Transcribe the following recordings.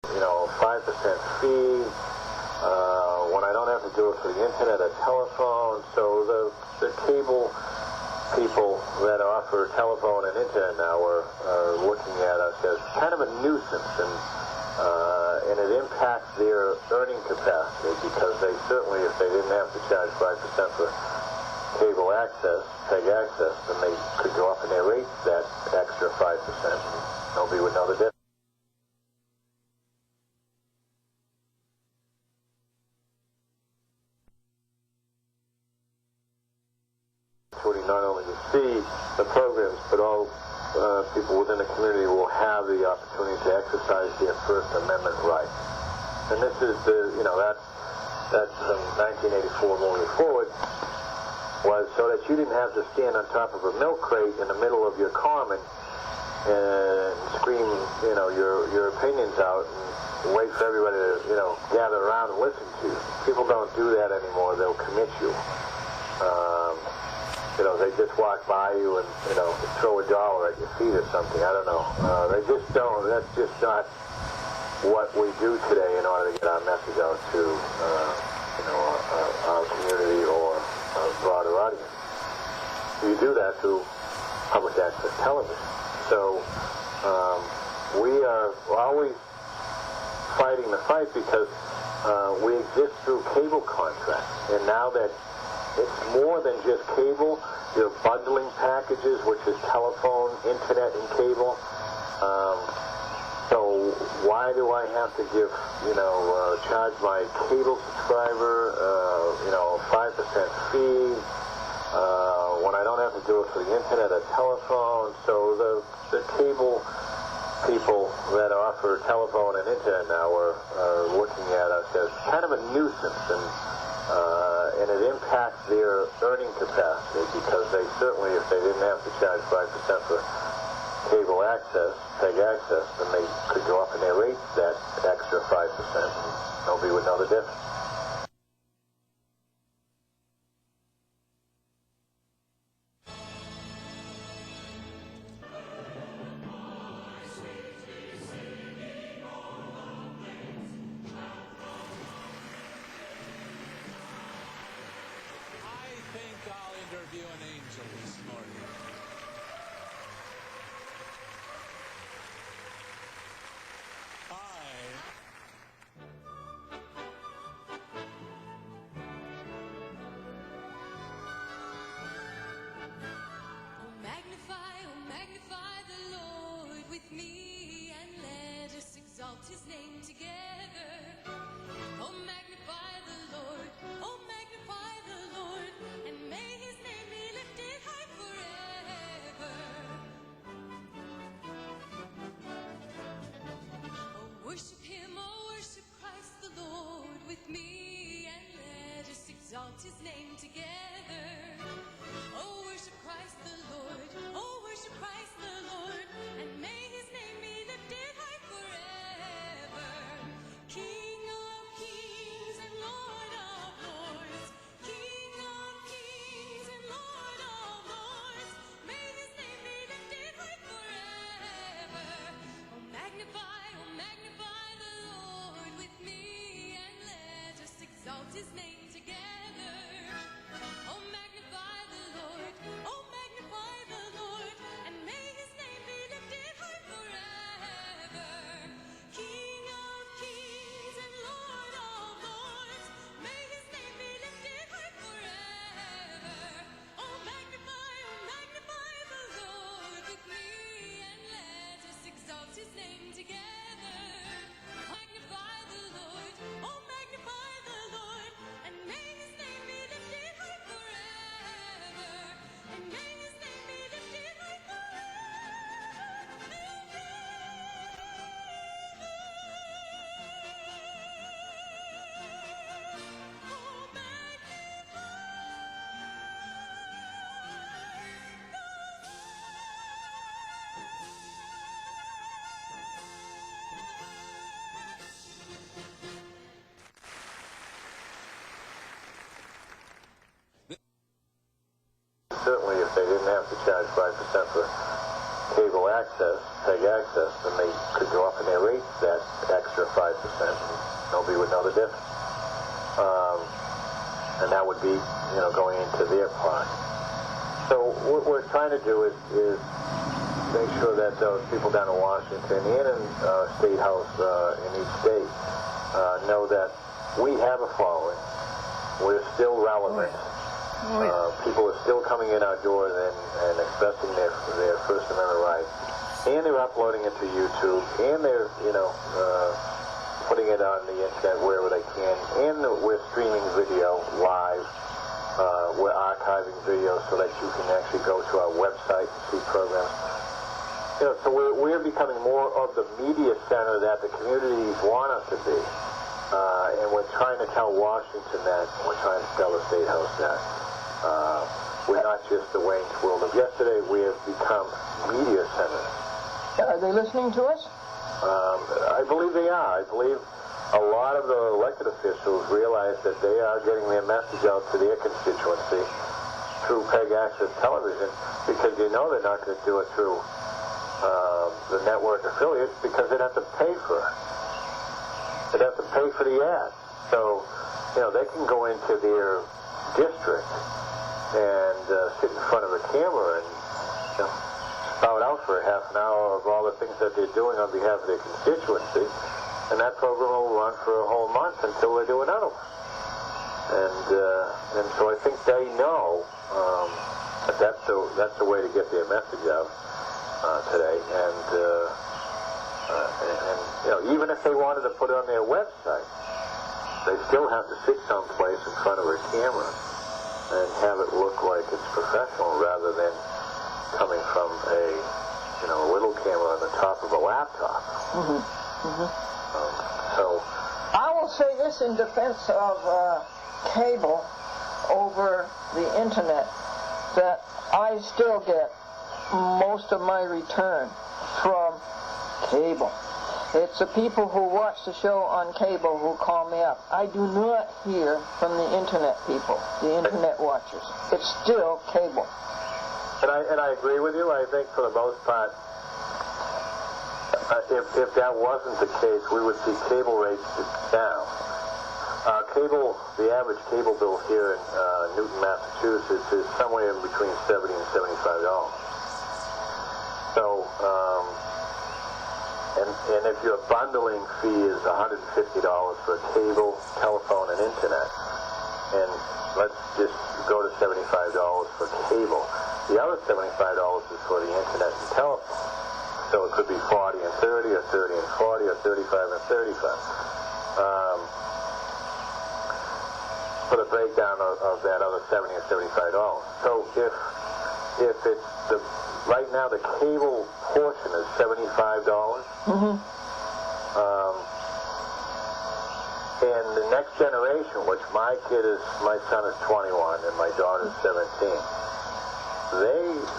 5% fee, when I don't have to do it for the internet or telephone. So the cable people that offer telephone and internet now are looking at us as kind of a nuisance, and it impacts their earning capacity, because they certainly, if they didn't have to charge 5% for cable access, PEG access, then they could go up in their rates that extra 5%. Nobody would know the difference. Not only to see the programs, but all people within the community will have the opportunity to exercise their First Amendment rights. And this is that's from 1984 moving forward, was so that you didn't have to stand on top of a milk crate in the middle of your common and scream, your opinions out and wait for everybody to, gather around and listen to you. People don't do that anymore. They'll commit you. They just walk by you and, throw $1 at your feet or something. I don't know. They just don't. That's just not what we do today in order to get our message out to, our community or a broader audience. You do that through public access television. So we are always fighting the fight, because we exist through cable contracts. And now that it's more than just cable, you're bundling packages, which is telephone, internet, and cable. So why do I have to give, charge my cable subscriber, 5% fee, when I don't have to do it for the internet or telephone? So the cable people that offer telephone and internet now are looking at us as kind of a nuisance, and it impacts their earning capacity, because they certainly, if they didn't have to charge 5% for cable access, PEG access, then they could go up in their rates that extra 5%. Nobody would know the difference. Interview an angel this morning. Oh magnify the Lord with me, and let us exalt his name together. Oh magnify the Lord, oh magnify the Lord, and may his name be lifted high forever. Oh worship him, oh worship Christ the Lord with me, and let us exalt his name together. Oh worship Christ the Lord, oh worship Christ the Lord, and may his name be lifted high forever. King of kings and Lord of lords, King of kings and Lord of lords, may his name be lifted high forever. Oh magnify the Lord with me, and let us exalt his name together. Oh magnify the Lord, oh magnify the Lord, and may his name be lifted high forever. King of kings and Lord of lords, may his name be lifted high forever. Oh magnify the Lord with me, and let us exalt his name together. Magnify the Lord, oh magnify the Lord, and may his name be lifted high forever. And may his name be lifted high forever. Oh magnify. Certainly, if they didn't have to charge 5% for cable access, PEG access, then they could go up in their rates that extra 5%. Nobody would know the difference. And that would be, going into their pot. So what we're trying to do is make sure that those people down in Washington and in State House in each state know that we have a following. We're still relevant. People are still coming in our doors and expressing their First Amendment rights. And they're uploading it to YouTube. And they're, putting it on the internet wherever they can. And we're streaming video live. We're archiving videos so that you can actually go to our website and see programs. So we're becoming more of the media center that the communities want us to be. And we're trying to tell Washington that. We're trying to tell the State House that. We're not just the Wayne's World of yesterday. We have become media centers. Are they listening to us? I believe they are. I believe a lot of the elected officials realize that they are getting their message out to their constituency through PEG Access Television, because they're not going to do it through the network affiliates, because they'd have to pay for it. They'd have to pay for the ads. So, they can go into their district and sit in front of a camera and spout out for a half an hour of all the things that they're doing on behalf of their constituency, and that program will run for a whole month until they do another one. And so I think they know that that's the way to get their message out today. And even if they wanted to put it on their website, they still have to sit someplace in front of a camera and have it look like it's professional rather than coming from a little camera on the top of a laptop. So I will say this in defense of cable over the internet, that I still get most of my return from cable. It's the people who watch the show on cable who call me up. I do not hear from the internet people, the internet watchers. It's still cable. And I agree with you. I think for the most part, if that wasn't the case, we would see cable rates down. The average cable bill here in Newton, Massachusetts is somewhere in between $70 and $75. So, and if your bundling fee is $150 for cable, telephone, and internet, and let's just go to $75 for cable. The other $75 is for the internet and telephone. So it could be 40 and 30, or 30 and 40, or 35 and 35. For the breakdown of that other $70 and $75. So if it's right now the cable portion is $75. And the next generation, which my son is 21 and my daughter is 17.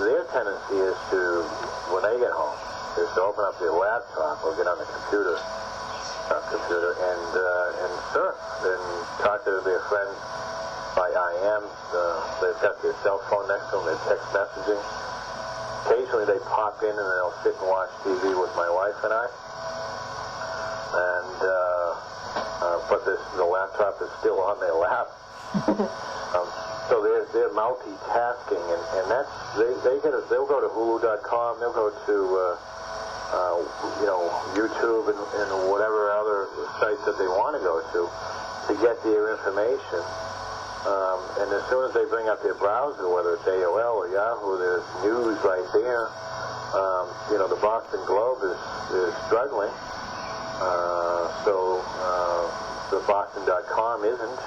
Their tendency is to, when they get home, is to open up their laptop or get on the computer and surf and talk to their friends by IM. They've got their cell phone next to them. They're text messaging. Occasionally they pop in and they'll sit and watch TV with my wife and I. And but the laptop is still on their lap. So they're multitasking, and that's they'll go to Hulu.com, they'll go to YouTube and whatever other sites that they want to go to get their information. And as soon as they bring up their browser, whether it's AOL or Yahoo, there's news right there. The Boston Globe is struggling, so the Boston.com isn't.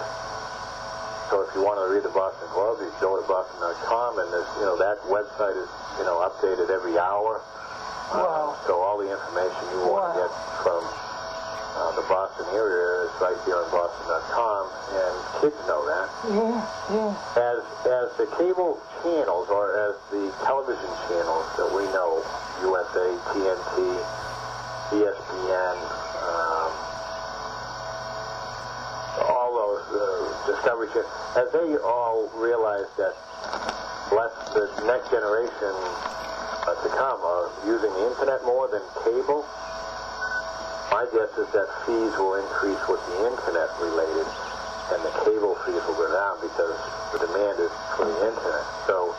So if you want to read the Boston Globe, you go to Boston.com, and there's, that website is, updated every hour. Wow. So all the information you want to get from the Boston area is right there on Boston.com, and kids know that. Yeah. As the cable channels, or as the television channels that we know, USA, TNT, ESPN, all those Discovery Channels, as they all realize that the next generation to come are using the internet more than cable, My guess is that fees will increase with the internet related, and the cable fees will go down because the demand is for the internet. So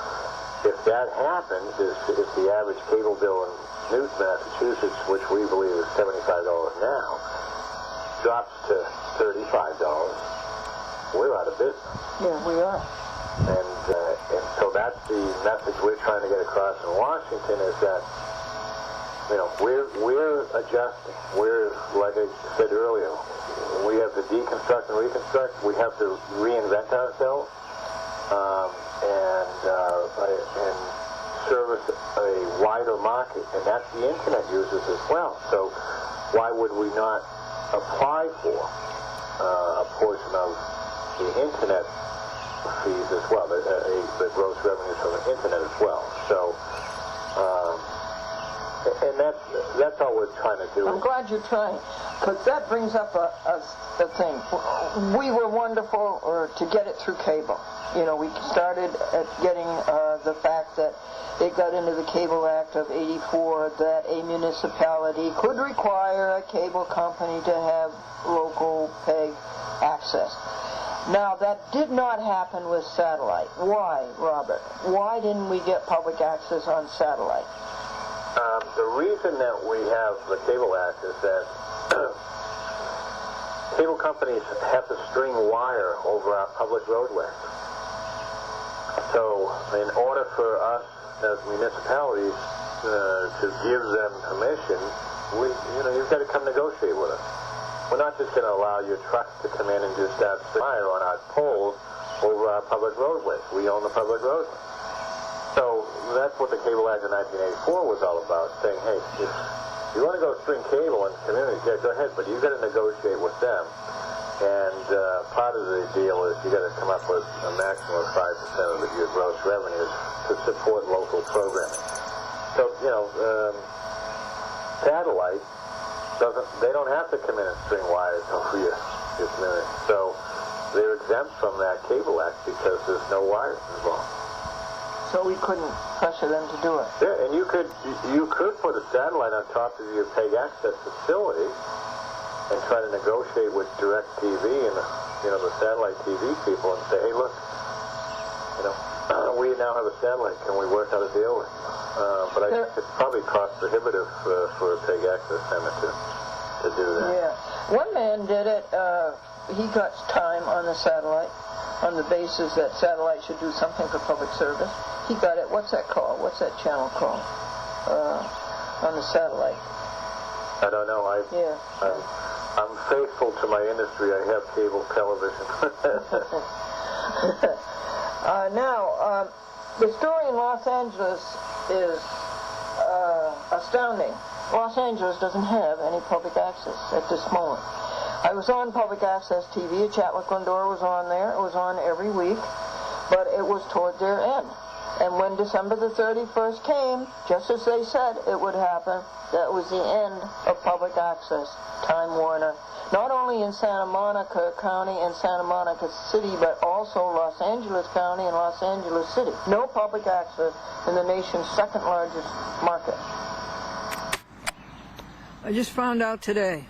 if that happens, if the average cable bill in Newton, Massachusetts, which we believe is $75 now, drops to $35, we're out of business. Yeah, we are. And so that's the message we're trying to get across in Washington is that, you know, we're adjusting. We're, like I said earlier, we have to deconstruct and reconstruct. We have to reinvent ourselves and service a wider market, and that's the internet users as well. So why would we not apply for a portion of the internet fees as well, the gross revenues from the internet as well? So. And that's all we're trying to do. I'm glad you're trying, because that brings up a thing. We were wonderful to get it through cable. You know, we started at getting the fact that it got into the Cable Act of '84 that a municipality could require a cable company to have local peg access. Now, that did not happen with satellite. Why, Robert? Why didn't we get public access on satellite? The reason that we have the Cable Act is that cable companies have to string wire over our public roadways. So in order for us as municipalities to give them permission, you've got to come negotiate with us. We're not just going to allow your trucks to come in and just start wire on our poles over our public roadways. We own the public roadways. So that's what the Cable Act of 1984 was all about, saying, hey, if you want to go string cable in communities, yeah, go ahead, but you've got to negotiate with them. And part of the deal is you've got to come up with a maximum of 5% of your gross revenues to support local programming. So, satellite they don't have to come in and string wires over your community. So they're exempt from that Cable Act because there's no wires involved. So we couldn't pressure them to do it. Yeah, and you could put a satellite on top of your PEG access facility and try to negotiate with DirecTV and the satellite TV people and say, hey, look, we now have a satellite. Can we work out a deal with? But I think it's probably cost prohibitive for a PEG access center to do that. Yeah, one man did it. He got time on the satellite on the basis that satellite should do something for public service. He got it. What's that called? What's that channel called? On the satellite. I don't know. I'm faithful to my industry. I have cable television. Now, the story in Los Angeles is astounding. Los Angeles doesn't have any public access at this moment. I was on public access TV. A chat with Glendora was on there. It was on every week, but it was toward their end. And when December the 31st came, just as they said it would happen, that was the end of public access. Time Warner, not only in Santa Monica County and Santa Monica City, but also Los Angeles County and Los Angeles City. No public access in the nation's second largest market. I just found out today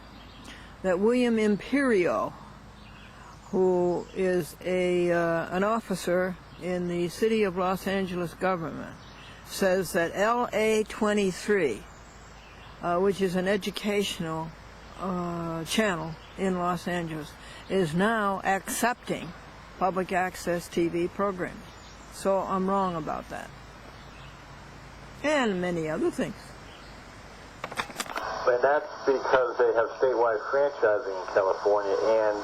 that William Imperio, who is an officer in the City of Los Angeles government, says that LA 23, which is an educational channel in Los Angeles, is now accepting public access TV programming. So I'm wrong about that. And many other things. And that's because they have statewide franchising in California, and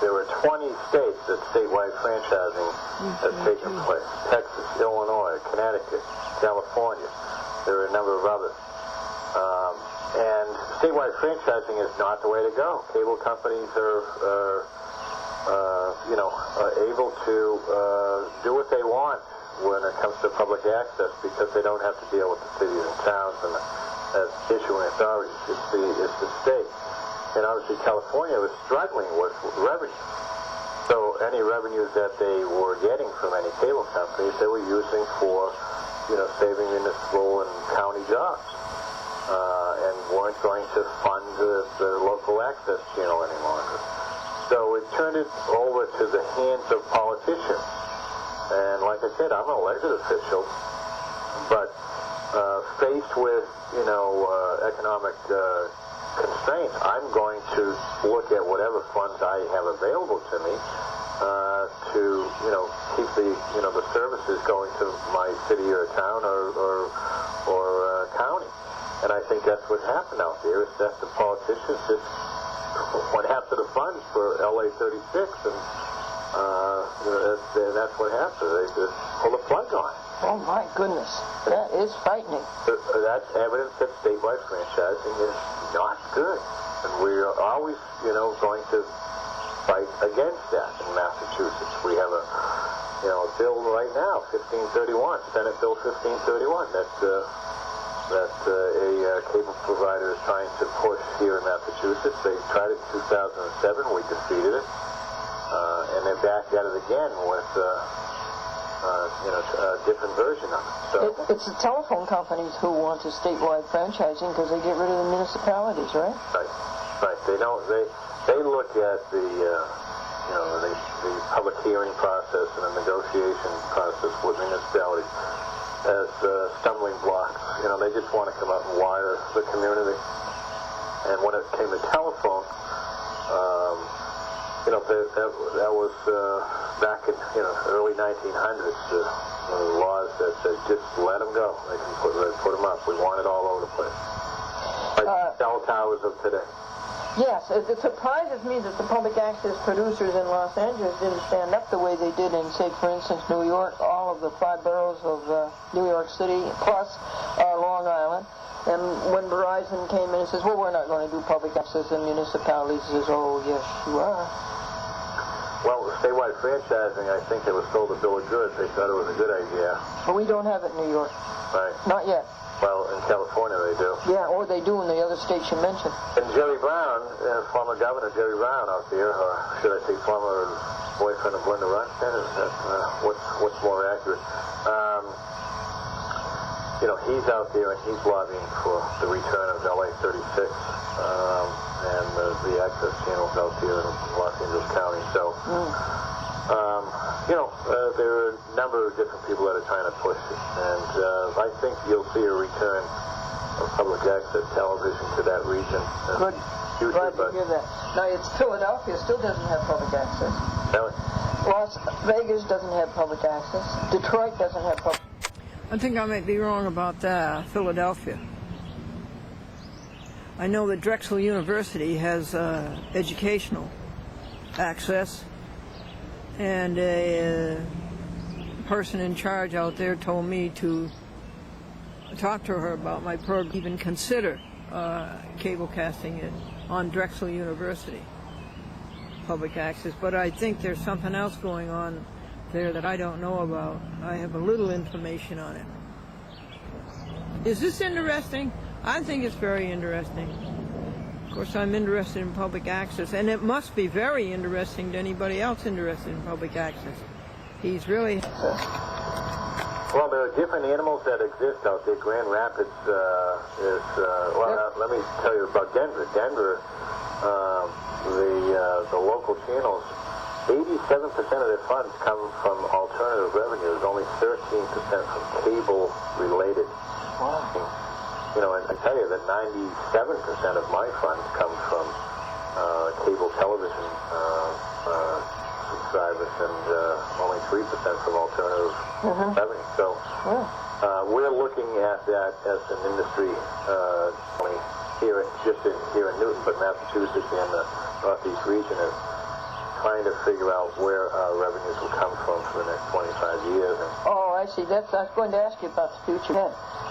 there were 20 states that statewide franchising has taken place. Texas, Illinois, Connecticut, California. There are a number of others. And statewide franchising is not the way to go. Cable companies are able to do what they want when it comes to public access because they don't have to deal with the cities and towns and as issuing authorities. It's the state. And obviously California was struggling with revenue. So any revenues that they were getting from any cable companies, they were using for, saving municipal and county jobs. and weren't going to fund the local access channel any longer. So it turned it over to the hands of politicians. And like I said, I'm an elected official, but faced with, economic constraints, I'm going to look at whatever funds I have available to me to, keep the services going to my city or town or county. And I think that's what happened out there, is that the politicians just went after the funds for LA 36, and that's what happened. They just pulled the plug on it. Oh my goodness, that is frightening. That's evidence that statewide franchising is not good, and we're always, going to fight against that in Massachusetts. We have a bill right now, 1531, Senate Bill 1531, that a cable provider is trying to push here in Massachusetts. They tried it in 2007. We defeated it, and they're back at it again with a different version of it. So It's the telephone companies who want a statewide franchising because they get rid of the municipalities, right? Right. They look at the public hearing process and the negotiation process with municipalities as stumbling blocks. They just want to come out and wire the community. And when it came to telephone, that was back in early 1900s. The laws that said just let them go. They can put them up. We want it all over the place. Like cell towers of today. Yes, it surprises me that the public access producers in Los Angeles didn't stand up the way they did in, say, for instance, New York, all of the 5 boroughs of New York City, plus Long Island. And when Verizon came in and says, well, we're not going to do public access in municipalities, says, oh, yes, you are. Well, statewide franchising, I think they were sold a bill of goods. They thought it was a good idea. But we don't have it in New York. Right. Not yet. Well, in California they do. Yeah, or they do in the other states you mentioned. And Jerry Brown, former Governor Jerry Brown out there, or should I say former boyfriend of Glendora, what's more accurate? He's out there and he's lobbying for the return of LA 36 and the access channels out there in Los Angeles County. So, there are a number of different people that are trying to push it. And I think you'll see a return of public access television to that region. Good. Future, Glad to hear that. Now, it's Philadelphia still doesn't have public access. Really? Las Vegas doesn't have public access. Detroit doesn't have public. I think I might be wrong about Philadelphia. I know that Drexel University has educational access, and a person in charge out there told me to talk to her about my program, even consider cable casting it on Drexel University, public access. But I think there's something else going on there that I don't know about. I have a little information on it. Is this interesting? I think it's very interesting. Of course, I'm interested in public access, and it must be very interesting to anybody else interested in public access. He's really... Well, there are different animals that exist out there. Grand Rapids let me tell you about Denver. Denver, the local channels, 87% of their funds come from alternative revenues, only 13% from cable-related. Wow. And I tell you that 97% of my funds come from cable television subscribers, and only 3% from alternative revenue. So we're looking at that as an industry here in Newton, but Massachusetts and the Northeast region is trying to figure out where our revenues will come from for the next 25 years. Oh, I see. I was going to ask you about the future.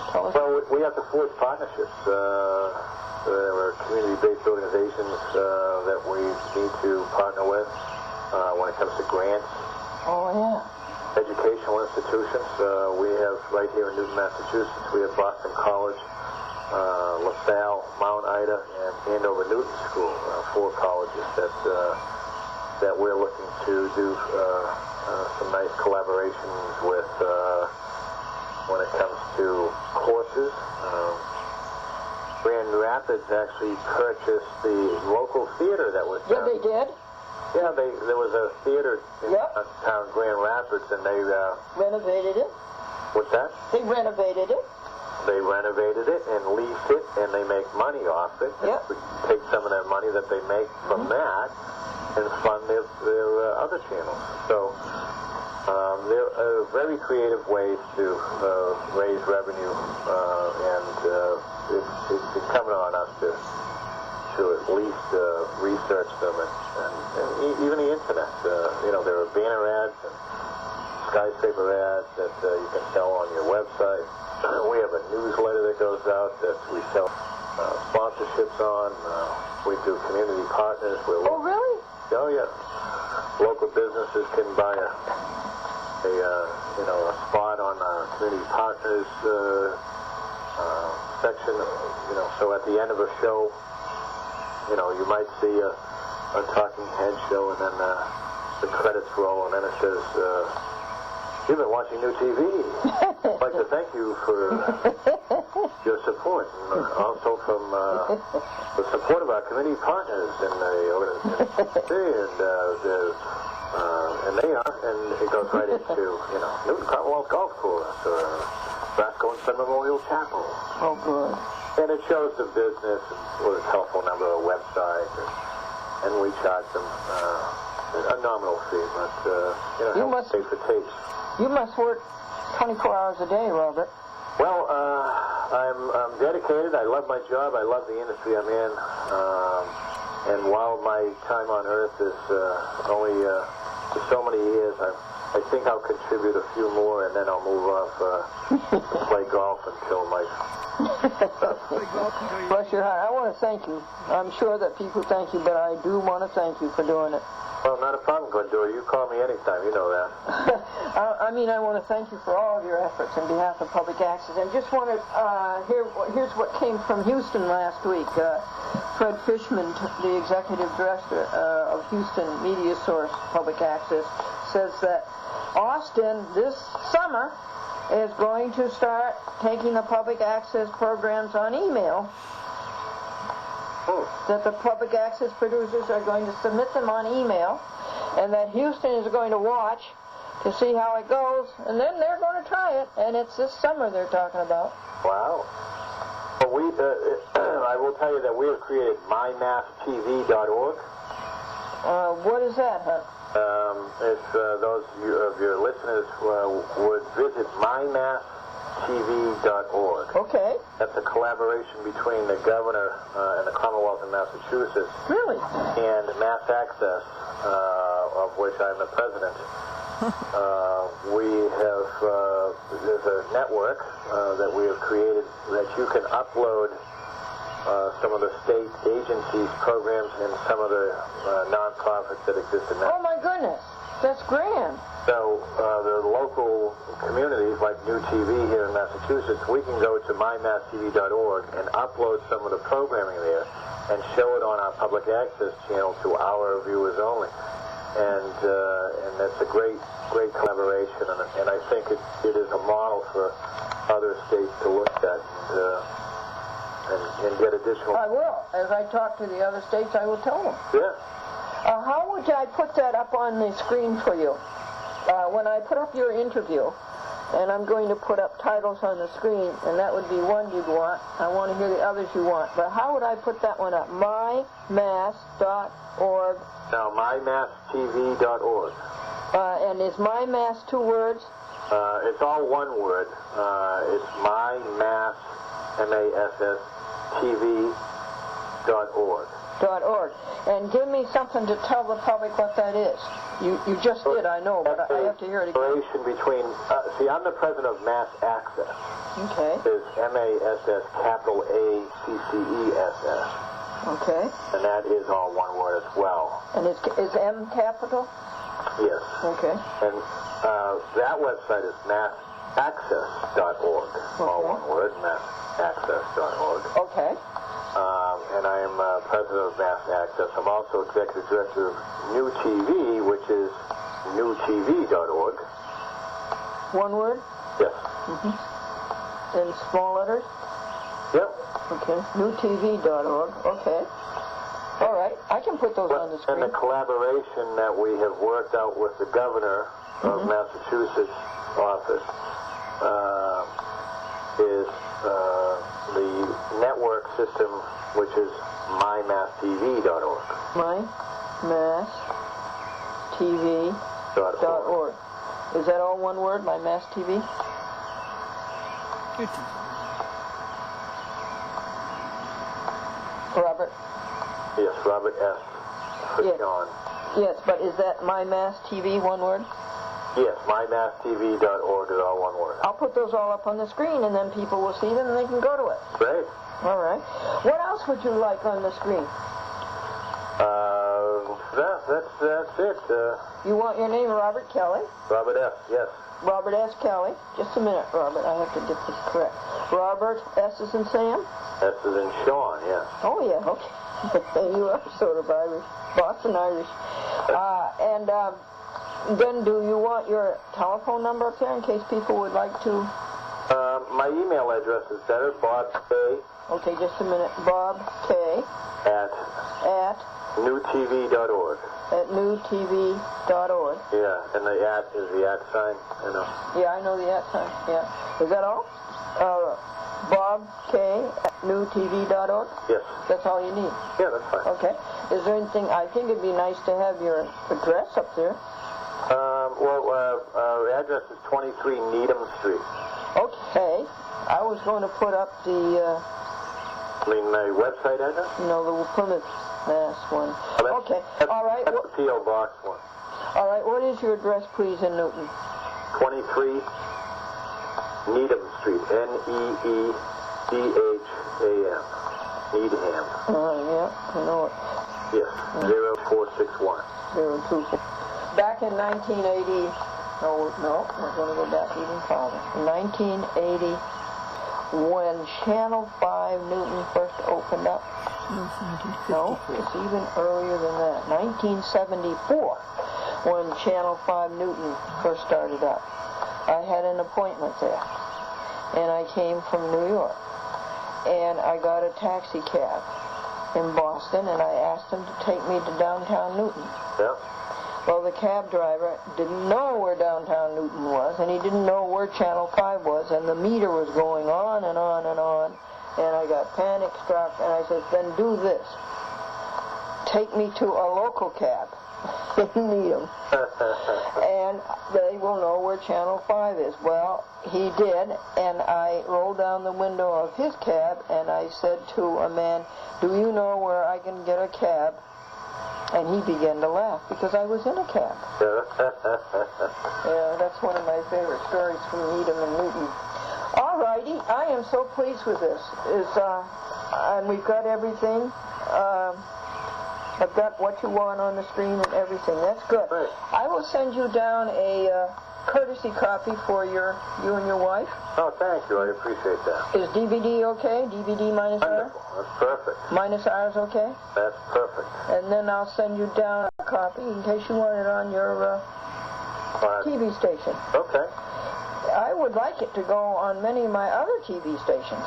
Well, we have to forge partnerships. There are community-based organizations that we need to partner with when it comes to grants. Oh, yeah. Educational institutions. We have, right here in Newton, Massachusetts, we have Boston College, LaSalle, Mount Ida, and Andover Newton School, 4 colleges that we're looking to do some nice collaborations with when it comes to courses. Grand Rapids actually purchased the local theater that was Yeah, they did. Yeah, there was a theater in town, Grand Rapids, and they... renovated it. What's that? They renovated it. They renovated it and leased it, and they make money off it. Yep. We take some of that money that they make from that and fund their other channels. So there are very creative ways to raise revenue, and it's incumbent on us to at least research them, and even the internet. There are banner ads and skyscraper ads that you can sell on your website. We have a newsletter that goes out that we sell sponsorships on. We do community partners. Oh, really? Oh, yeah. Local businesses can buy a spot on community partners section. So at the end of a show, you might see a talking head show, and then the credits roll, and then it says, "You've been watching New TV. I'd like to thank you for your support, and also from the support of our community partners in the organization." And they are, and it goes right into, Newton Commonwealth Golf Course, or Brasco and Son Memorial Chapel. Oh, good. And it shows the business with a telephone number, a website, and we charge them a nominal fee, but You must pay for tapes. You must work 24 hours a day, Robert. Well, I'm dedicated. I love my job. I love the industry I'm in. And while my time on Earth is only for so many years, I think I'll contribute a few more, and then I'll move off to play golf until my... Bless your heart. I want to thank you. I'm sure that people thank you, but I do want to thank you for doing it. Well, not a problem, Glendora. You call me anytime. You know that. I want to thank you for all of your efforts on behalf of Public Access. And just want to here's what came from Houston last week. Fred Fishman, the executive director of Houston Media Source Public Access, says that Austin this summer is going to start taking the public access programs on email. That the public access producers are going to submit them on email, and that Houston is going to watch to see how it goes, and then they're going to try it, and it's this summer they're talking about. Wow. Well, I will tell you that we have created mymasstv.org. What is that, huh? If those of your listeners would visit mymasstv.org. Okay. That's a collaboration between the governor and the Commonwealth of Massachusetts. Really? And Mass Access, of which I'm the president. We have, there's a network that we have created that you can upload some of the state agencies' programs and some of the nonprofits that exist in that. Oh, my goodness. That's grand. So the local communities like New TV here in Massachusetts, we can go to mymasstv.org and upload some of the programming there and show it on our public access channel to our viewers only. And that's a great collaboration, and I think it is a model for other states to look at and get additional... I will. As I talk to the other states, I will tell them. Yeah. How would I put that up on the screen for you? When I put up your interview, and I'm going to put up titles on the screen, and that would be one you'd want. I want to hear the others you want. But how would I put that one up? mymass.org. No, mymasstv.org. And is mymass 2 words? It's all one word. It's mymass, M-A-S-S, TV.org. .org. And give me something to tell the public what that is. You just did, I know, but I have to hear it again. Between, see, I'm the president of Mass Access. Okay. It's M-A-S-S, capital A-C-C-E-S-S. Okay. And that is all one word as well. And is M capital? Yes. Okay. And that website is massaccess.org. All one word, massaccess.org. Okay. And I am president of Mass Access. I'm also executive director of New TV, which is newtv.org. One word? Yes. In small letters? Yep. Okay. Newtv.org. Okay. All right. I can put those on the screen. And the collaboration that we have worked out with the governor of Massachusetts office is the network system, which is mymasstv.org. mymasstv.org. Is that all one word, mymasstv? Robert? Yes, Robert S. for Yes. Sean. Yes, but is that mymasstv one word? Yes, mymasstv.org is all one word. I'll put those all up on the screen, and then people will see them, and they can go to it. Great. All right. What else would you like on the screen? That's it. You want your name, Robert Kelly? Robert S. Yes. Robert S. Kelly. Just a minute, Robert. I have to get this correct. Robert S. is in Sam? S is in Sean. Yes. Oh, yeah. Okay. You are sort of Irish. Boston Irish. Then do you want your telephone number up there in case people would like to? My email address is better, Bob K. Okay, just a minute. Bob K. at newtv.org. At newtv.org. Yeah, and the at is the at sign, you know. Yeah, I know the at sign. Yeah. Is that all? Bob K. at newtv.org? Yes. That's all you need? Yeah, that's fine. Okay. Is there anything, I think it'd be nice to have your address up there. Our address is 23 Needham Street. Okay. I was going to put up the, My website address? the Plymouth, Mass one. Okay. All right. That's the P.O. Box one. All right. What is your address, please, in Newton? 23 Needham Street. Needham. Needham. Yeah, I know it. Yes. 0461. 024. Back in 1980, no, we're going to go back even farther. In 1980, when Channel 5 Newton first opened up. No, it's even earlier than that. 1974, when Channel 5 Newton first started up. I had an appointment there, and I came from New York, and I got a taxi cab in Boston, and I asked him to take me to downtown Newton. Yep. Well, the cab driver didn't know where downtown Newton was, and he didn't know where Channel 5 was, and the meter was going on and on and on, and I got panic struck, and I said, then do this. Take me to a local cab in Needham, and they will know where Channel 5 is. Well, he did, and I rolled down the window of his cab, and I said to a man, do you know where I can get a cab? And he began to laugh because I was in a cab. Yeah, that's one of my favorite stories from Needham and Newton. All righty, I am so pleased with this. And we've got everything. I've got what you want on the screen and everything. That's good. Right. I will send you down a courtesy copy for you and your wife. Oh, thank you. I appreciate that. Is DVD okay? DVD minus R? Wonderful. That's perfect. Minus R is okay? That's perfect. And then I'll send you down a copy in case you want it on your TV station. Okay. I would like it to go on many of my other TV stations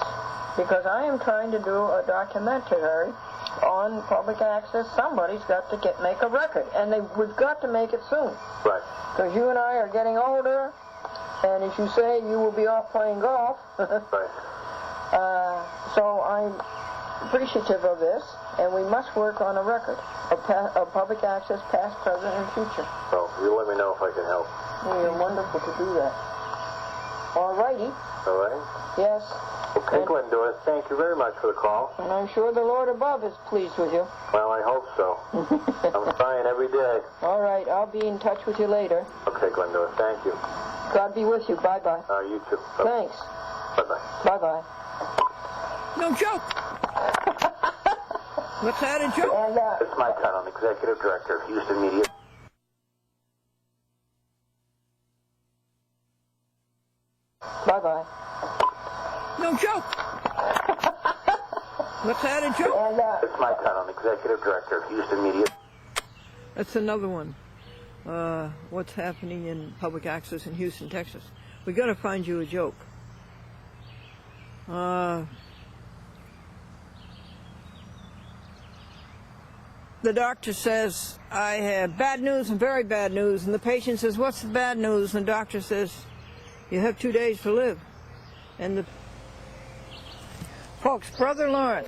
because I am trying to do a documentary on public access. Somebody's got to make a record, and we've got to make it soon. Right. Because you and I are getting older, and as you say, you will be off playing golf. Right. So I'm appreciative of this, and we must work on a record of public access, past, present, and future. So you let me know if I can help. Well, you're wonderful to do that. All righty. All right. Yes. Okay, Glendora, thank you very much for the call. And I'm sure the Lord above is pleased with you. Well, I hope so. I'm trying every day. All right, I'll be in touch with you later. Okay, Glendora, thank you. God be with you. Bye-bye. You too. Thanks. Bye-bye. Bye-bye. No joke. What's that, a joke? And, It's Mike Hunt. I'm Executive Director of Houston Media. bye-bye. No joke. What's that, a joke? And, It's Mike Hunt. I'm Executive Director of Houston Media. That's another one. What's happening in public access in Houston, Texas. We got to find you a joke. the doctor says, I have bad news and very bad news. And the patient says, what's the bad news? And the doctor says, you have 2 days to live. And the folks, Brother Lawrence